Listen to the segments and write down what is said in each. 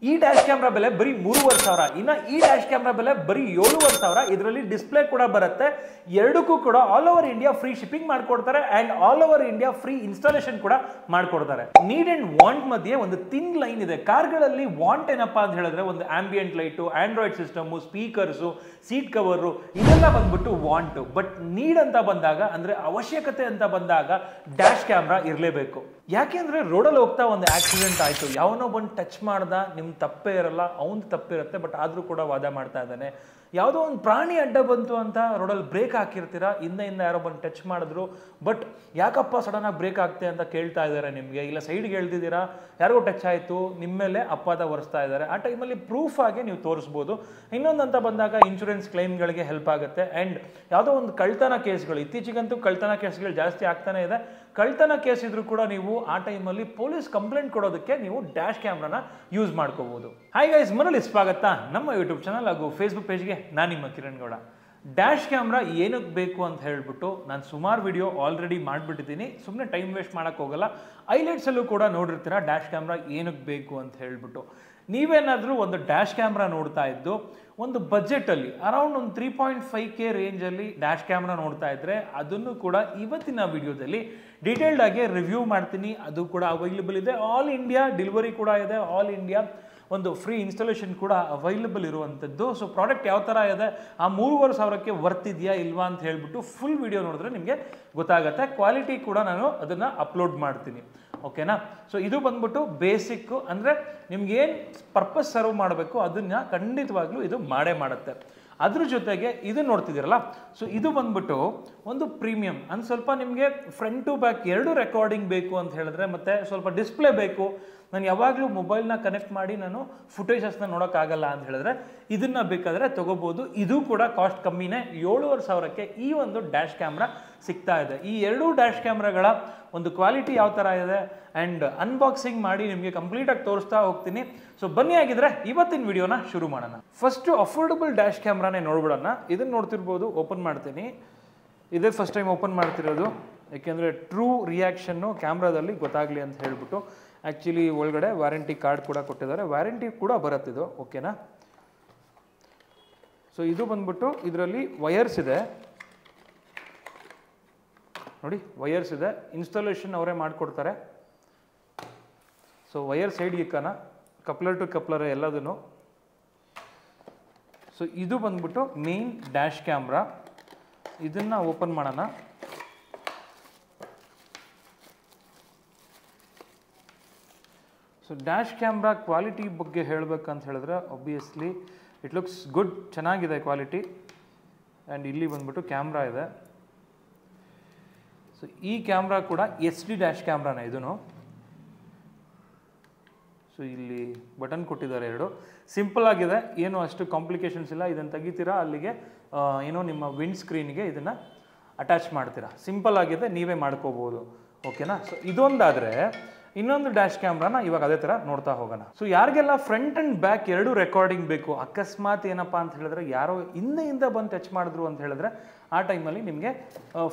ಈ dash camera ಬೆಲೆ ಬರೀ 3,500. ಇನ್ನ ಈ ಡ್ಯಾಶ್ ಕ್ಯಾಮ್ರಾ ಬೆಲೆ ಬರೀ 7,500. ಇದರಲ್ಲಿ ಡಿಸ್ಪ್ಲೇ ಕೂಡ ಬರುತ್ತೆ. ಎರಡಕ್ಕೂ ಕೂಡ all over India free shipping ಮಾಡ್ಕೊಡ್ತಾರೆ and all over India free installation ಕೂಡ ಮಾಡ್ಕೊಡ್ತಾರೆ. ನೀಡ್ ಅಂಡ್ ವಾಂಟ್ ಮಧ್ಯೆ ಒಂದು ಥಿನ್ ಲೈನ್ ಇದೆ. ಕಾರ್ಗಳಲ್ಲಿ ವಾಂಟ್ ಏನಪ್ಪಾ ಅಂತ ಹೇಳಿದ್ರೆ ಒಂದು ambient light, Android system, speakers, seat cover ಇದೆಲ್ಲ ಬಂದ್ಬಿಟ್ಟು ವಾಂಟ್. ಬಟ್ ನೀಡ್ ಅಂತ ಬಂದಾಗ ಅಂದ್ರೆ ಅವಶ್ಯಕತೆ ಅಂತ ಬಂದಾಗ ಡ್ಯಾಶ್ ಕ್ಯಾಮ್ರಾ ಇರಲೇಬೇಕು. ಯಾಕೆಂದ್ರೆ ರೋಡಲ್ಲಿ ಹೋಗ್ತಾ ಒಂದು ಆಕ್ಸಿಡೆಂಟ್ ಆಯ್ತು, ಯಾವನೋ ಬಂದು ಟಚ್ ಮಾಡ್ದ, ನಿಮ್ ತಪ್ಪೇ ಇರಲ್ಲ, ಅವನ್ ತಪ್ಪಿರುತ್ತೆ, ಬಟ್ ಆದ್ರೂ ಕೂಡ ವಾದ ಮಾಡ್ತಾ ಇದ್ದಾನೆ. ಯಾವುದೋ ಒಂದು ಪ್ರಾಣಿ ಅಡ್ಡ ಬಂತು ಅಂತ ರೋಡಲ್ಲಿ ಬ್ರೇಕ್ ಹಾಕಿರ್ತೀರಾ, ಹಿಂದೆ ಯಾರೋ ಬಂದು ಟಚ್ ಮಾಡಿದ್ರು, ಬಟ್ ಯಾಕಪ್ಪ ಸಡನ್ ಆಗಿ ಬ್ರೇಕ್ ಆಗ್ತೆ ಅಂತ ಕೇಳ್ತಾ ಇದ್ದಾರೆ ನಿಮಗೆ. ಇಲ್ಲ ಸೈಡ್ಗೆ ಹೇಳ್ತಿದ್ದೀರಾ, ಯಾರಿಗೋ ಟಚ್ ಆಯಿತು, ನಿಮ್ಮ ಮೇಲೆ ಅಪವಾದ ಹೊರಿಸ್ತಾ ಇದ್ದಾರೆ. ಆ ಟೈಮಲ್ಲಿ ಪ್ರೂಫ್ ಆಗಿ ನೀವು ತೋರಿಸ್ಬೋದು. ಇನ್ನೊಂದಂತ ಬಂದಾಗ ಇನ್ಶೂರೆನ್ಸ್ ಕ್ಲೈಮ್ಗಳಿಗೆ ಹೆಲ್ಪ್ ಆಗುತ್ತೆ. ಆ್ಯಂಡ್ ಯಾವುದೋ ಒಂದು ಕಳ್ತನ ಕೇಸ್ಗಳು, ಇತ್ತೀಚೆಗಂತೂ ಕಳ್ತನ ಕೇಸ್ಗಳು ಜಾಸ್ತಿ ಆಗ್ತಾನೆ ಇದೆ. ಕಳ್ತನ ಕೇಸ್ ಇದ್ರೂ ಕೂಡ ನೀವು ಆ ಟೈಮಲ್ಲಿ ಪೊಲೀಸ್ ಕಂಪ್ಲೇಂಟ್ ಕೊಡೋದಕ್ಕೆ ನೀವು ಡ್ಯಾಶ್ ಕ್ಯಾಮ್ರಾನ ಯೂಸ್ ಮಾಡ್ಕೋಬಹುದು. ಹಾಯ್ ಗೈಸ್, ಮರಳಿ ಸ್ವಾಗತ ನಮ್ಮ ಯೂಟ್ಯೂಬ್ ಚಾನಲ್ ಹಾಗೂ ಫೇಸ್ಬುಕ್ ಪೇಜ್ಗೆ. ನಾನು ನಿಮ್ಮ ಕಿರಣ್ ಗೌಡ. ಡ್ಯಾಶ್ ಕ್ಯಾಮ್ರಾ ಏನಕ್ಕೆ ಬೇಕು ಅಂತ ಹೇಳ್ಬಿಟ್ಟು ನಾನು ಸುಮಾರು ವಿಡಿಯೋ ಆಲ್ರೆಡಿ ಮಾಡಿಬಿಟ್ಟಿದ್ದೀನಿ. ಸುಮ್ಮನೆ ಟೈಮ್ ವೇಸ್ಟ್ ಮಾಡೋಕ್ಕೆ ಹೋಗಲ್ಲ. ಹೈಲೈಟ್ಸಲ್ಲೂ ಕೂಡ ನೋಡಿರ್ತೀರ ಡ್ಯಾಶ್ ಕ್ಯಾಮ್ರಾ ಏನಕ್ಕೆ ಬೇಕು ಅಂತ ಹೇಳ್ಬಿಟ್ಟು. ನೀವೇನಾದರೂ ಒಂದು ಡ್ಯಾಶ್ ಕ್ಯಾಮ್ರಾ ನೋಡ್ತಾ ಇದ್ದು ಒಂದು ಬಜೆಟಲ್ಲಿ ಅರೌಂಡ್ ಒಂದು 3.5K ರೇಂಜಲ್ಲಿ ಡ್ಯಾಶ್ ಕ್ಯಾಮ್ರಾ ನೋಡ್ತಾ ಇದ್ರೆ ಅದನ್ನು ಕೂಡ ಇವತ್ತಿನ ವಿಡಿಯೋದಲ್ಲಿ ಡೀಟೇಲ್ಡ್ ಆಗಿ ರಿವ್ಯೂ ಮಾಡ್ತೀನಿ. ಅದು ಕೂಡ ಅವೈಲೇಬಲ್ ಇದೆ. ಆಲ್ ಇಂಡಿಯಾ ಡೆಲಿವರಿ ಕೂಡ ಇದೆ. ಆಲ್ ಇಂಡಿಯಾ ಒಂದು ಫ್ರೀ ಇನ್ಸ್ಟಾಲೇಷನ್ ಕೂಡ ಅವೈಲೇಬಲ್ ಇರುವಂಥದ್ದು. ಸೊ ಪ್ರಾಡಕ್ಟ್ ಯಾವ ಥರ ಇದೆ, ಆ 3,500ಕ್ಕೆ ವರ್ತ್ ಇದೆಯಾ ಇಲ್ವಾ ಅಂತ ಹೇಳ್ಬಿಟ್ಟು ಫುಲ್ ವಿಡಿಯೋ ನೋಡಿದ್ರೆ ನಿಮಗೆ ಗೊತ್ತಾಗುತ್ತೆ. ಕ್ವಾಲಿಟಿ ಕೂಡ ನಾನು ಅದನ್ನು ಅಪ್ಲೋಡ್ ಮಾಡ್ತೀನಿ. ಓಕೆನಾ? ಸೊ ಇದು ಬಂದ್ಬಿಟ್ಟು ಬೇಸಿಕ್ಕು, ಅಂದರೆ ನಿಮ್ಗೆ ಏನು ಪರ್ಪಸ್ ಸರ್ವ್ ಮಾಡಬೇಕು ಅದನ್ನು ಖಂಡಿತವಾಗ್ಲೂ ಇದು ಮಾಡೇ ಮಾಡುತ್ತೆ. ಅದ್ರ ಜೊತೆಗೆ ಇದು ನೋಡ್ತಿದ್ದೀರಲ್ಲ, ಸೊ ಇದು ಬಂದ್ಬಿಟ್ಟು ಒಂದು ಪ್ರೀಮಿಯಂ. ಅಂದ್ ಸ್ವಲ್ಪ ನಿಮಗೆ ಫ್ರಂಟ್ ಟು ಬ್ಯಾಕ್ ಎರಡು ರೆಕಾರ್ಡಿಂಗ್ ಬೇಕು ಅಂತ ಹೇಳಿದ್ರೆ, ಮತ್ತೆ ಸ್ವಲ್ಪ ಡಿಸ್ಪ್ಲೇ ಬೇಕು, ನಾನು ಯಾವಾಗಲೂ ಮೊಬೈಲ್ನ ಕನೆಕ್ಟ್ ಮಾಡಿ ನಾನು ಫುಟೇಜಸ್ನ ನೋಡೋಕ್ಕಾಗಲ್ಲ ಅಂತ ಹೇಳಿದ್ರೆ ಇದನ್ನು ಬೇಕಾದರೆ ತೊಗೋಬೋದು. ಇದು ಕೂಡ ಕಾಸ್ಟ್ ಕಮ್ಮಿನೇ. 7,500ಕ್ಕೆ ಈ ಒಂದು ಡ್ಯಾಶ್ ಕ್ಯಾಮ್ರಾ ಸಿಗ್ತಾ ಇದೆ. ಈ ಎರಡೂ ಡ್ಯಾಶ್ ಕ್ಯಾಮ್ರಾಗಳ ಒಂದು ಕ್ವಾಲಿಟಿ ಯಾವ ಥರ ಇದೆ ಆ್ಯಂಡ್ ಅನ್ಬಾಕ್ಸಿಂಗ್ ಮಾಡಿ ನಿಮಗೆ ಕಂಪ್ಲೀಟಾಗಿ ತೋರಿಸ್ತಾ ಹೋಗ್ತೀನಿ. ಸೊ ಬನ್ನಿ, ಆಗಿದ್ರೆ ಇವತ್ತಿನ ವಿಡಿಯೋನ ಶುರು ಮಾಡೋಣ. ಫಸ್ಟು ಅಫೋರ್ಡಬಲ್ ಡ್ಯಾಶ್ ಕ್ಯಾಮ್ರಾನೇ ನೋಡ್ಬಿಡೋಣ. ಇದನ್ನು ನೋಡ್ತಿರ್ಬೋದು, ಓಪನ್ ಮಾಡ್ತೀನಿ. ಇದೇ ಫಸ್ಟ್ ಟೈಮ್ ಓಪನ್ ಮಾಡ್ತಿರೋದು, ಯಾಕೆಂದರೆ ಟ್ರೂ ರಿಯಾಕ್ಷನ್ನು ಕ್ಯಾಮ್ರಾದಲ್ಲಿ ಗೊತ್ತಾಗಲಿ ಅಂತ ಹೇಳ್ಬಿಟ್ಟು. ಆ್ಯಕ್ಚುಲಿ ಒಳಗಡೆ ವಾರಂಟಿ ಕಾರ್ಡ್ ಕೂಡ ಕೊಟ್ಟಿದ್ದಾರೆ, ವಾರಂಟಿ ಕೂಡ ಬರುತ್ತಿದ್ದು. ಓಕೆನಾ? ಸೊ ಇದು ಬಂದ್ಬಿಟ್ಟು ಇದರಲ್ಲಿ ವಯರ್ಸ್ ಇದೆ ನೋಡಿ, ವಯರ್ಸ್ ಇದೆ. ಇನ್ಸ್ಟಾಲೇಷನ್ ಅವರೇ ಮಾಡಿಕೊಡ್ತಾರೆ. ಸೊ ವಯರ್ ಸೈಡ್ ಇಕ್ಕಾನ, ಕಪ್ಲರ್ ಟು ಕಪ್ಲರ್ ಎಲ್ಲದನ್ನು. ಸೊ ಇದು ಬಂದ್ಬಿಟ್ಟು ಮೇನ್ ಡ್ಯಾಶ್ ಕ್ಯಾಮ್ರಾ. ಇದನ್ನು ಓಪನ್ ಮಾಡೋಣ. ಸೊ ಡ್ಯಾಶ್ ಕ್ಯಾಮ್ರಾ ಕ್ವಾಲಿಟಿ ಬಗ್ಗೆ ಹೇಳಬೇಕಂತ ಹೇಳಿದ್ರೆ ಆಬ್ವಿಯಸ್ಲಿ ಇಟ್ ಲುಕ್ಸ್ ಗುಡ್, ಚೆನ್ನಾಗಿದೆ ಕ್ವಾಲಿಟಿ. ಆ್ಯಂಡ್ ಇಲ್ಲಿ ಬಂದ್ಬಿಟ್ಟು ಕ್ಯಾಮ್ರಾ ಇದೆ. ಸೊ ಈ ಕ್ಯಾಮ್ರಾ ಕೂಡ HD ಡ್ಯಾಶ್ ಕ್ಯಾಮ್ರಾನ ಇದೂ. ಸೊ ಇಲ್ಲಿ ಬಟನ್ ಕೊಟ್ಟಿದ್ದಾರೆ ಎರಡು. ಸಿಂಪಲ್ ಆಗಿದೆ, ಏನು ಅಷ್ಟು ಕಾಂಪ್ಲಿಕೇಶನ್ಸ್ ಇಲ್ಲ. ಇದನ್ನು ತೆಗಿತೀರಾ, ಅಲ್ಲಿಗೆ ಏನೋ ನಿಮ್ಮ ವಿಂಡ್ ಸ್ಕ್ರೀನ್ಗೆ ಇದನ್ನು ಅಟ್ಯಾಚ್ ಮಾಡ್ತೀರಾ. ಸಿಂಪಲ್ ಆಗಿದೆ, ನೀವೇ ಮಾಡ್ಕೋಬೋದು. ಓಕೆನಾ? ಸೊ ಇದೊಂದಾದರೆ ಇನ್ನೊಂದು ಡ್ಯಾಶ್ ಕ್ಯಾಮ್ರಾನ ಇವಾಗ ಅದೇ ಥರ ನೋಡ್ತಾ ಹೋಗೋಣ. ಸೊ ಯಾರಿಗೆಲ್ಲ ಫ್ರಂಟ್ ಆ್ಯಂಡ್ ಬ್ಯಾಕ್ ಎರಡು ರೆಕಾರ್ಡಿಂಗ್ ಬೇಕು, ಅಕಸ್ಮಾತ್ ಏನಪ್ಪ ಅಂತ ಹೇಳಿದ್ರೆ ಯಾರೋ ಹಿಂದೆ ಬಂದು ಟಚ್ ಮಾಡಿದ್ರು ಅಂತ ಹೇಳಿದ್ರೆ ಆ ಟೈಮಲ್ಲಿ ನಿಮಗೆ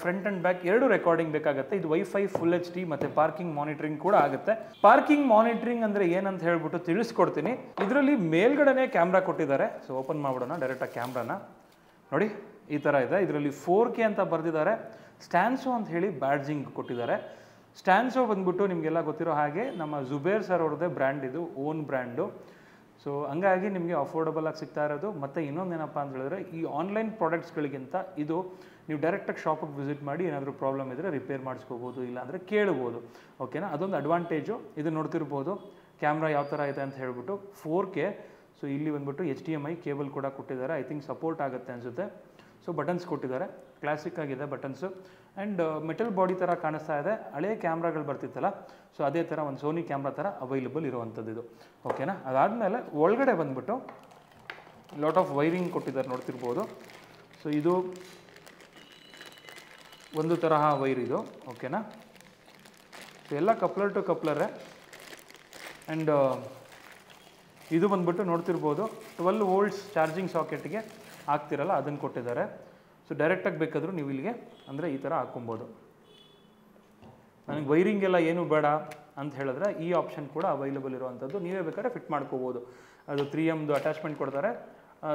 ಫ್ರಂಟ್ ಆ್ಯಂಡ್ ಬ್ಯಾಕ್ ಎರಡು ರೆಕಾರ್ಡಿಂಗ್ ಬೇಕಾಗುತ್ತೆ. ಇದು ವೈಫೈ, ಫುಲ್ HD ಮತ್ತು ಪಾರ್ಕಿಂಗ್ ಮಾನಿಟರಿಂಗ್ ಕೂಡ ಆಗುತ್ತೆ. ಪಾರ್ಕಿಂಗ್ ಮಾನಿಟರಿಂಗ್ ಅಂದರೆ ಏನಂತ ಹೇಳ್ಬಿಟ್ಟು ತಿಳಿಸ್ಕೊಡ್ತೀನಿ. ಇದರಲ್ಲಿ ಮೇಲ್ಗಡೆನೇ ಕ್ಯಾಮ್ರಾ ಕೊಟ್ಟಿದ್ದಾರೆ. ಸೊ ಓಪನ್ ಮಾಡ್ಬಿಡೋಣ ಡೈರೆಕ್ಟಾಗಿ ಕ್ಯಾಮ್ರಾನ. ನೋಡಿ ಈ ಥರ ಇದೆ. ಇದರಲ್ಲಿ 4K ಅಂತ ಬರೆದಿದ್ದಾರೆ. ಸ್ಟ್ಯಾನ್ಸೋ ಅಂತ ಹೇಳಿ ಬ್ಯಾಡ್ಜಿಂಗ್ ಕೊಟ್ಟಿದ್ದಾರೆ. ಸ್ಟ್ಯಾನ್ಸೋ ಬಂದ್ಬಿಟ್ಟು ನಿಮಗೆಲ್ಲ ಗೊತ್ತಿರೋ ಹಾಗೆ ನಮ್ಮ ಜುಬೇರ್ ಸರ್ ಅವ್ರದ್ದೇ ಬ್ರ್ಯಾಂಡ್, ಇದು ಓನ್ ಬ್ರ್ಯಾಂಡು. ಸೊ ಹಂಗಾಗಿ ನಿಮಗೆ ಅಫೋರ್ಡಬಲ್ ಆಗಿ ಸಿಗ್ತಾ ಇರೋದು. ಮತ್ತು ಇನ್ನೊಂದೇನಪ್ಪ ಅಂತ ಹೇಳಿದ್ರೆ ಈ ಆನ್ಲೈನ್ ಪ್ರಾಡಕ್ಟ್ಸ್ಗಳಿಗಿಂತ ಇದು ನೀವು ಡೈರೆಕ್ಟಾಗಿ ಶಾಪಿಗೆ ವಿಸಿಟ್ ಮಾಡಿ ಏನಾದರೂ ಪ್ರಾಬ್ಲಮ್ ಇದ್ದರೆ ರಿಪೇರ್ ಮಾಡಿಸ್ಕೋಬೋದು, ಇಲ್ಲಾಂದರೆ ಕೇಳ್ಬೋದು. ಓಕೆನಾ? ಅದೊಂದು ಅಡ್ವಾಂಟೇಜು. ಇದು ನೋಡ್ತಿರ್ಬೋದು ಕ್ಯಾಮ್ರಾ ಯಾವ ಥರ ಇದೆ ಅಂತ ಹೇಳ್ಬಿಟ್ಟು. 4K. ಸೊ ಇಲ್ಲಿ ಬಂದ್ಬಿಟ್ಟು HDMI ಕೇಬಲ್ ಕೂಡ ಕೊಟ್ಟಿದ್ದಾರೆ. ಐ ಥಿಂಕ್ ಸಪೋರ್ಟ್ ಆಗುತ್ತೆ ಅನಿಸುತ್ತೆ. ಸೊ ಬಟನ್ಸ್ ಕೊಟ್ಟಿದ್ದಾರೆ, ಕ್ಲಾಸಿಕ್ ಆಗಿದೆ ಬಟನ್ಸು. ಆ್ಯಂಡ್ ಮೆಟಲ್ ಬಾಡಿ ಥರ ಕಾಣಿಸ್ತಾ ಇದೆ. ಹಳೆ ಕ್ಯಾಮ್ರಾಗಳು ಬರ್ತಿತ್ತಲ್ಲ, ಸೊ ಅದೇ ಥರ ಒಂದು ಸೋನಿ ಕ್ಯಾಮ್ರಾ ಥರ ಅವೈಲೇಬಲ್ ಇರುವಂಥದ್ದು ಇದು. ಓಕೆನಾ? ಅದಾದಮೇಲೆ ಒಳಗಡೆ ಬಂದ್ಬಿಟ್ಟು ಲಾಟ್ ಆಫ್ ವೈರಿಂಗ್ ಕೊಟ್ಟಿದ್ದಾರೆ, ನೋಡ್ತಿರ್ಬೋದು. ಸೊ ಇದು ಒಂದು ತರಹ ವೈರ್ ಇದು. ಓಕೆನಾ? ಸೊ ಎಲ್ಲ ಕಪ್ಲರ್ ಟು ಕಪ್ಲರೇ. ಆ್ಯಂಡ್ ಇದು ಬಂದ್ಬಿಟ್ಟು ನೋಡ್ತಿರ್ಬೋದು 12 ವೋಲ್ಟ್ಸ್ ಚಾರ್ಜಿಂಗ್ ಸಾಕೆಟ್ಗೆ ಹಾಕ್ತಿರಲ್ಲ ಅದನ್ನು ಕೊಟ್ಟಿದ್ದಾರೆ. ಸೊ ಡೈರೆಕ್ಟಾಗಿ ಬೇಕಾದರೂ ನೀವು ಇಲ್ಲಿಗೆ ಅಂದರೆ ಈ ಥರ ಹಾಕ್ಕೊಬೋದು. ನನಗೆ ವೈರಿಂಗ್ ಎಲ್ಲ ಏನೂ ಬೇಡ ಅಂತ ಹೇಳಿದ್ರೆ ಈ ಆಪ್ಷನ್ ಕೂಡ ಅವೈಲೇಬಲ್ ಇರುವಂಥದ್ದು. ನೀವೇ ಬೇಕಾದ್ರೆ ಫಿಟ್ ಮಾಡ್ಕೋಬೋದು. ಅದು 3Mದು ಅಟ್ಯಾಚ್ಮೆಂಟ್ ಕೊಡ್ತಾರೆ,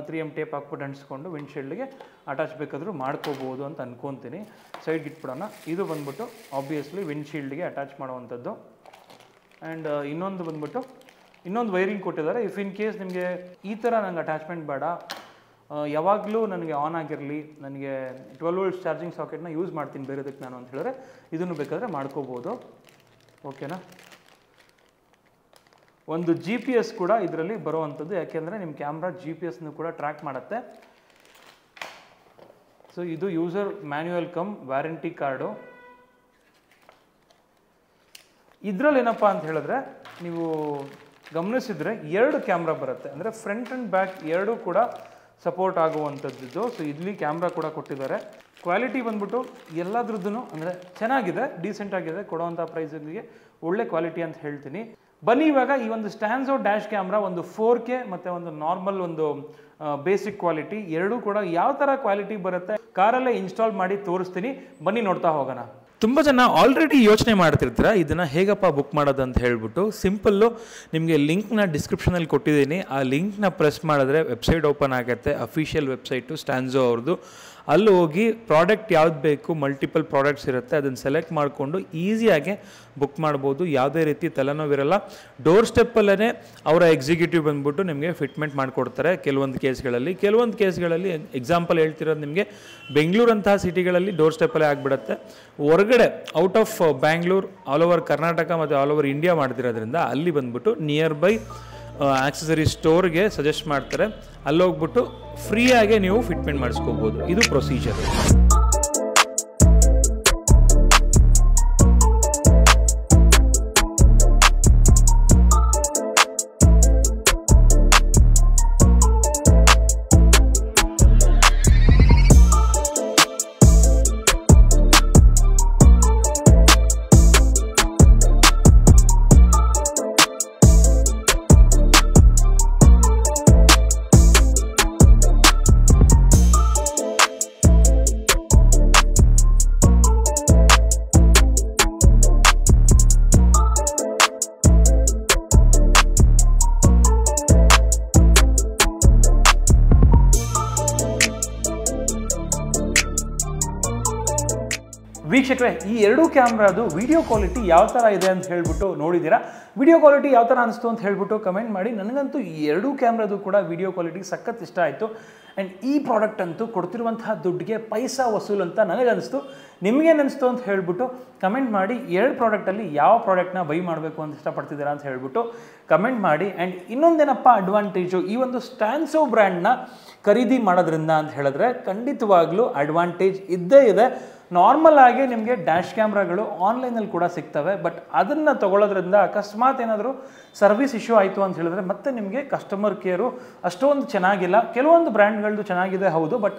3M ಟೇಪ್ ಹಾಕ್ಬಿಟ್ಟು ಅಂಟಿಸ್ಕೊಂಡು ವಿಂಡ್ಶೀಲ್ಡ್ಗೆ ಅಟ್ಯಾಚ್ ಬೇಕಾದರೂ ಮಾಡ್ಕೋಬೋದು ಅಂತ ಅನ್ಕೊತೀನಿ. ಸೈಡ್ಗೆ ಇಟ್ಬಿಡೋಣ. ಇದು ಬಂದ್ಬಿಟ್ಟು ಆಬ್ವಿಯಸ್ಲಿ ವಿಂಡ್ಶೀಲ್ಡ್ಗೆ ಅಟ್ಯಾಚ್ ಮಾಡುವಂಥದ್ದು. ಆ್ಯಂಡ್ ಇನ್ನೊಂದು ವೈರಿಂಗ್ ಕೊಟ್ಟಿದ್ದಾರೆ. ಇಫ್ ಇನ್ ಕೇಸ್ ನಿಮಗೆ ಈ ಥರ ನಂಗೆ ಅಟ್ಯಾಚ್ಮೆಂಟ್ ಬೇಡ, ಯಾವಾಗಲೂ ನನಗೆ ಆನ್ ಆಗಿರಲಿ, ನನಗೆ 12 ವೋಲ್ಟ್ ಚಾರ್ಜಿಂಗ್ ಸಾಕೆಟ್ನ ಯೂಸ್ ಮಾಡ್ತೀನಿ ಬೇರೆದಕ್ಕೆ ನಾನು ಅಂತ ಹೇಳಿದ್ರೆ ಇದನ್ನು ಬೇಕಾದರೆ ಮಾಡ್ಕೋಬೋದು. ಓಕೆನಾ. ಒಂದು GPS ಕೂಡ ಇದರಲ್ಲಿ ಬರುವಂಥದ್ದು, ಯಾಕೆಂದರೆ ನಿಮ್ಮ ಕ್ಯಾಮ್ರಾ GPS ಕೂಡ ಟ್ರ್ಯಾಕ್ ಮಾಡುತ್ತೆ. ಸೊ ಇದು user manual come warranty card. ಇದರಲ್ಲಿ ಏನಪ್ಪ ಅಂತ ಹೇಳಿದ್ರೆ ನೀವು ಗಮನಿಸಿದರೆ 2 ಕ್ಯಾಮ್ರಾ ಬರುತ್ತೆ, ಅಂದರೆ ಫ್ರಂಟ್ ಆ್ಯಂಡ್ ಬ್ಯಾಕ್ ಎರಡೂ ಕೂಡ ಸಪೋರ್ಟ್ ಆಗುವಂಥದ್ದು. ಸೊ ಇಲ್ಲಿ ಕ್ಯಾಮ್ರಾ ಕೂಡ ಕೊಟ್ಟಿದ್ದಾರೆ. ಕ್ವಾಲಿಟಿ ಬಂದ್ಬಿಟ್ಟು ಎಲ್ಲದ್ರದ್ದು ಅಂದರೆ ಚೆನ್ನಾಗಿದೆ, ಡೀಸೆಂಟ್ ಆಗಿದೆ, ಕೊಡುವಂಥ ಪ್ರೈಸಿಗೆ ಒಳ್ಳೆ ಕ್ವಾಲಿಟಿ ಅಂತ ಹೇಳ್ತೀನಿ. ಬನ್ನಿ ಇವಾಗ ಈ ಒಂದು ಸ್ಟ್ಯಾನ್ಸೋ ಡ್ಯಾಶ್ ಕ್ಯಾಮ್ರಾ ಒಂದು 4K ಮತ್ತು ಒಂದು ನಾರ್ಮಲ್ ಒಂದು ಬೇಸಿಕ್ ಕ್ವಾಲಿಟಿ ಎರಡೂ ಕೂಡ ಯಾವ ಥರ ಕ್ವಾಲಿಟಿ ಬರುತ್ತೆ ಕಾರಲ್ಲೇ ಇನ್ಸ್ಟಾಲ್ ಮಾಡಿ ತೋರಿಸ್ತೀನಿ. ಬನ್ನಿ ನೋಡ್ತಾ ಹೋಗೋಣ. ತುಂಬ ಜನ ಆಲ್ರೆಡಿ ಯೋಚನೆ ಮಾಡ್ತಿರ್ತೀರ ಇದನ್ನು ಹೇಗಪ್ಪ ಬುಕ್ ಮಾಡೋದು ಅಂತ ಹೇಳ್ಬಿಟ್ಟು. ಸಿಂಪಲ್ಲು, ನಿಮಗೆ ಲಿಂಕ್ನ ಡಿಸ್ಕ್ರಿಪ್ಷನಲ್ಲಿ ಕೊಟ್ಟಿದ್ದೀನಿ. ಆ ಲಿಂಕ್ನ ಪ್ರೆಸ್ ಮಾಡಿದ್ರೆ ವೆಬ್ಸೈಟ್ ಓಪನ್ ಆಗುತ್ತೆ, ಅಫಿಷಿಯಲ್ ವೆಬ್ಸೈಟು ಸ್ಟ್ಯಾನ್ಸೋ ಅವ್ರದ್ದು. ಅಲ್ಲಿ ಹೋಗಿ ಪ್ರಾಡಕ್ಟ್ ಯಾವ್ದು ಬೇಕು, ಮಲ್ಟಿಪಲ್ ಪ್ರಾಡಕ್ಟ್ಸ್ ಇರುತ್ತೆ, ಅದನ್ನು ಸೆಲೆಕ್ಟ್ ಮಾಡಿಕೊಂಡು ಈಸಿಯಾಗಿ ಬುಕ್ ಮಾಡ್ಬೋದು. ಯಾವುದೇ ರೀತಿ ತಲೆನೋವಿರಲ್ಲ. ಡೋರ್ ಸ್ಟೆಪ್ಪಲ್ಲೇ ಅವರ ಎಕ್ಸಿಕ್ಯೂಟಿವ್ ಬಂದ್ಬಿಟ್ಟು ನಿಮಗೆ ಫಿಟ್ಮೆಂಟ್ ಮಾಡಿಕೊಡ್ತಾರೆ ಕೆಲವೊಂದು ಕೇಸ್ಗಳಲ್ಲಿ. ಎಕ್ಸಾಂಪಲ್ ಹೇಳ್ತಿರೋದು ನಿಮಗೆ ಬೆಂಗಳೂರಂತಹ ಸಿಟಿಗಳಲ್ಲಿ ಡೋರ್ ಸ್ಟೆಪ್ಪಲ್ಲೇ ಆಗಿಬಿಡುತ್ತೆ. ಹೊರಗಡೆ out of Bangalore, all over Karnataka ಮತ್ತು ಆಲ್ ಓವರ್ ಇಂಡಿಯಾ ಮಾಡ್ತಿರೋದ್ರಿಂದ ಅಲ್ಲಿ ಬಂದ್ಬಿಟ್ಟು ನಿಯರ್ ಬೈ ಆಕ್ಸೆಸರಿ ಸ್ಟೋರ್ಗೆ ಸಜೆಸ್ಟ್ ಮಾಡ್ತಾರೆ. ಅಲ್ಲೋಗ್ಬಿಟ್ಟು ಫ್ರೀಯಾಗೆ ನೀವು ಫಿಟ್ಮೆಂಟ್ ಮಾಡಿಸ್ಕೋಬೋದು. ಇದು ಪ್ರೊಸೀಜರ್. ವೀಕ್ಷಕರೇ, ಈ ಎರಡೂ ಕ್ಯಾಮ್ರಾದು ವಿಡಿಯೋ ಕ್ವಾಲಿಟಿ ಯಾವ ಥರ ಇದೆ ಅಂತ ಹೇಳ್ಬಿಟ್ಟು ನೋಡಿದ್ದೀರಾ. ವಿಡಿಯೋ ಕ್ವಾಲಿಟಿ ಯಾವ ಥರ ಅನಿಸ್ತು ಅಂತ ಹೇಳ್ಬಿಟ್ಟು ಕಮೆಂಟ್ ಮಾಡಿ. ನನಗಂತೂ ಈ ಎರಡೂ ಕ್ಯಾಮ್ರಾದು ಕೂಡ ವಿಡಿಯೋ ಕ್ವಾಲಿಟಿ ಸಖತ್ ಇಷ್ಟ ಆಯಿತು. ಆ್ಯಂಡ್ ಈ ಪ್ರಾಡಕ್ಟ್ ಅಂತೂ ಕೊಡ್ತಿರುವಂತಹ ದುಡ್ಡಿಗೆ ಪೈಸಾ ವಸೂಲು ಅಂತ ನನಗನ್ನಿಸ್ತು. ನಿಮಗೇನಿಸ್ತು ಅಂತ ಹೇಳ್ಬಿಟ್ಟು ಕಮೆಂಟ್ ಮಾಡಿ. 2 ಪ್ರಾಡಕ್ಟಲ್ಲಿ ಯಾವ ಪ್ರಾಡಕ್ಟ್ನ ಬೈ ಮಾಡಬೇಕು ಅಂತ ಇಷ್ಟಪಡ್ತಿದ್ದೀರಾ ಅಂತ ಹೇಳ್ಬಿಟ್ಟು ಕಮೆಂಟ್ ಮಾಡಿ. ಆ್ಯಂಡ್ ಇನ್ನೊಂದೇನಪ್ಪ ಅಡ್ವಾಂಟೇಜು ಈ ಒಂದು ಸ್ಟ್ಯಾನ್ಸೋ ಬ್ರ್ಯಾಂಡ್ನ ಖರೀದಿ ಮಾಡೋದ್ರಿಂದ ಅಂತ ಹೇಳಿದ್ರೆ ಖಂಡಿತವಾಗ್ಲೂ ಅಡ್ವಾಂಟೇಜ್ ಇದ್ದೇ ಇದೆ. ನಾರ್ಮಲ್ ಆಗಿ ನಿಮಗೆ ಡ್ಯಾಶ್ ಕ್ಯಾಮ್ರಾಗಳು ಆನ್ಲೈನಲ್ಲಿ ಕೂಡ ಸಿಗ್ತವೆ. ಬಟ್ ಅದನ್ನು ತೊಗೊಳ್ಳೋದ್ರಿಂದ ಅಕಸ್ಮಾತ್ ಏನಾದರೂ ಸರ್ವಿಸ್ ಇಶ್ಯೂ ಆಯಿತು ಅಂತ ಹೇಳಿದ್ರೆ ಮತ್ತೆ ನಿಮಗೆ ಕಸ್ಟಮರ್ ಕೇರು ಅಷ್ಟೊಂದು ಚೆನ್ನಾಗಿಲ್ಲ. ಕೆಲವೊಂದು ಬ್ರ್ಯಾಂಡ್ಗಳದ್ದು ಚೆನ್ನಾಗಿದೆ ಹೌದು, ಬಟ್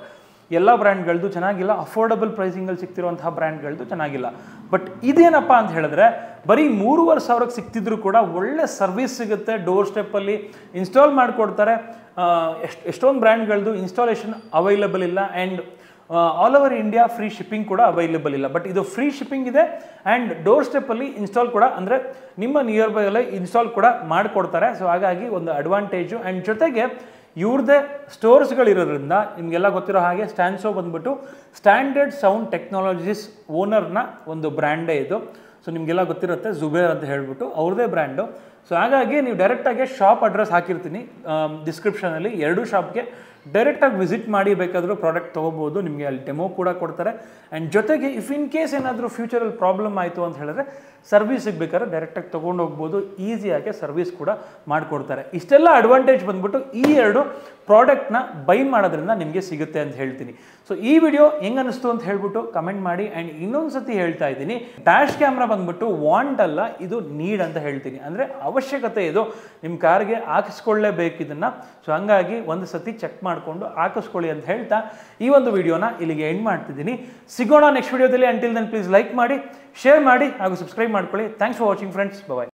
ಎಲ್ಲ ಬ್ರ್ಯಾಂಡ್ಗಳದ್ದು ಚೆನ್ನಾಗಿಲ್ಲ. ಅಫೋರ್ಡಬಲ್ ಪ್ರೈಸಿಂಗಲ್ಲಿ ಸಿಗ್ತಿರುವಂತಹ ಬ್ರ್ಯಾಂಡ್ಗಳದ್ದು ಚೆನ್ನಾಗಿಲ್ಲ. ಬಟ್ ಇದೇನಪ್ಪ ಅಂತ ಹೇಳಿದ್ರೆ ಬರೀ 3,500ಕ್ಕೆ ಸಿಗ್ತಿದ್ರು ಕೂಡ ಒಳ್ಳೆ ಸರ್ವಿಸ್ ಸಿಗುತ್ತೆ. ಡೋರ್ ಸ್ಟೆಪ್ಪಲ್ಲಿ ಇನ್ಸ್ಟಾಲ್ ಮಾಡಿಕೊಡ್ತಾರೆ. ಎಷ್ಟೊಂದು ಬ್ರ್ಯಾಂಡ್ಗಳದ್ದು ಇನ್ಸ್ಟಾಲೇಷನ್ ಅವೈಲಬಲ್ ಇಲ್ಲ. And all over India free shipping ಕೂಡ ಅವೈಲೇಬಲ್ ಇಲ್ಲ. ಬಟ್ ಇದು ಫ್ರೀ ಶಿಪ್ಪಿಂಗ್ ಇದೆ ಆ್ಯಂಡ್ ಡೋರ್ ಸ್ಟೆಪ್ಪಲ್ಲಿ ಇನ್ಸ್ಟಾಲ್ ಕೂಡ, ಅಂದರೆ ನಿಮ್ಮ ನಿಯರ್ ಬೈ ಅಲ್ಲೇ ಇನ್ಸ್ಟಾಲ್ ಕೂಡ ಮಾಡಿಕೊಡ್ತಾರೆ. ಸೊ ಹಾಗಾಗಿ ಒಂದು ಅಡ್ವಾಂಟೇಜು. ಆ್ಯಂಡ್ ಜೊತೆಗೆ ಇವ್ರದ್ದೇ ಸ್ಟೋರ್ಸ್ಗಳಿರೋದ್ರಿಂದ ನಿಮಗೆಲ್ಲ ಗೊತ್ತಿರೋ ಹಾಗೆ ಸ್ಟ್ಯಾನ್ಸೋ ಬಂದ್ಬಿಟ್ಟು ಸ್ಟ್ಯಾಂಡರ್ಡ್ ಸೌಂಡ್ ಟೆಕ್ನಾಲಜೀಸ್ ಓನರ್ನ ಒಂದು ಬ್ರ್ಯಾಂಡೇ ಇದು. ಸೊ ನಿಮಗೆಲ್ಲ ಗೊತ್ತಿರುತ್ತೆ, ಜುಬೇರ್ ಅಂತ ಹೇಳ್ಬಿಟ್ಟು ಅವ್ರದ್ದೇ ಬ್ರ್ಯಾಂಡು. ಸೊ ಹಾಗಾಗಿ ನೀವು ಡೈರೆಕ್ಟಾಗಿ ಶಾಪ್ ಅಡ್ರೆಸ್ ಹಾಕಿರ್ತೀನಿ ಡಿಸ್ಕ್ರಿಪ್ಷನಲ್ಲಿ. 2 ಶಾಪ್ಗೆ ಡೈರೆಕ್ಟಾಗಿ ವಿಸಿಟ್ ಮಾಡಿ ಬೇಕಾದರೂ ಪ್ರಾಡಕ್ಟ್ ತೊಗೋಬೋದು. ನಿಮಗೆ ಅಲ್ಲಿ ಡೆಮೋ ಕೂಡ ಕೊಡ್ತಾರೆ. ಆ್ಯಂಡ್ ಜೊತೆಗೆ ಇಫ್ ಇನ್ ಕೇಸ್ ಏನಾದರೂ ಫ್ಯೂಚರಲ್ಲಿ ಪ್ರಾಬ್ಲಮ್ ಆಯಿತು ಅಂತ ಹೇಳಿದ್ರೆ ಸರ್ವಿಸಿಗೆ ಬೇಕಾದ್ರೆ ಡೈರೆಕ್ಟಾಗಿ ತೊಗೊಂಡು ಹೋಗ್ಬೋದು. ಈಸಿಯಾಗಿ ಸರ್ವಿಸ್ ಕೂಡ ಮಾಡಿಕೊಡ್ತಾರೆ. ಇಷ್ಟೆಲ್ಲ ಅಡ್ವಾಂಟೇಜ್ ಬಂದ್ಬಿಟ್ಟು ಈ 2 ಪ್ರಾಡಕ್ಟ್ನ ಬೈ ಮಾಡೋದ್ರಿಂದ ನಿಮಗೆ ಸಿಗುತ್ತೆ ಅಂತ ಹೇಳ್ತೀನಿ. ಸೊ ಈ ವಿಡಿಯೋ ಹೆಂಗೆ ಅನ್ನಿಸ್ತು ಅಂತ ಹೇಳ್ಬಿಟ್ಟು ಕಮೆಂಟ್ ಮಾಡಿ. ಆ್ಯಂಡ್ ಇನ್ನೊಂದು ಸತಿ ಹೇಳ್ತಾ ಇದ್ದೀನಿ, ಡ್ಯಾಶ್ ಕ್ಯಾಮ್ರಾ ಬಂದ್ಬಿಟ್ಟು ವಾಂಟ್ ಅಲ್ಲ, ಇದು ನೀಡ್ ಅಂತ ಹೇಳ್ತೀನಿ. ಅಂದರೆ ಅವಶ್ಯಕತೆ ಇದು, ನಿಮ್ಮ ಕಾರ್ಗೆ ಹಾಕಿಸ್ಕೊಳ್ಳೇಬೇಕು ಇದನ್ನು. ಸೊ ಹಂಗಾಗಿ ಒಂದು ಸತಿ ಚೆಕ್ ಮಾಡಿಕೊಂಡು ಹಾಕಿಸ್ಕೊಳ್ಳಿ ಅಂತ ಹೇಳ್ತಾ ಈ ಒಂದು ವಿಡಿಯೋನ ಇಲ್ಲಿಗೆ ಎಂಡ್ ಮಾಡ್ತಿದ್ದೀನಿ. ಸಿಗೋಣ ನೆಕ್ಸ್ಟ್ ವಿಡಿಯೋದಲ್ಲಿ. ಅಂಟಿಲ್ ದೆನ್ ಪ್ಲೀಸ್ ಲೈಕ್ ಮಾಡಿ, ಶೇರ್ ಮಾಡಿ ಹಾಗೂ ಸಬ್ಸ್ಕ್ರೈಬ್ ಮಾಡ್ಕೊಳ್ಳಿ. Thanks for watching friends. Bye.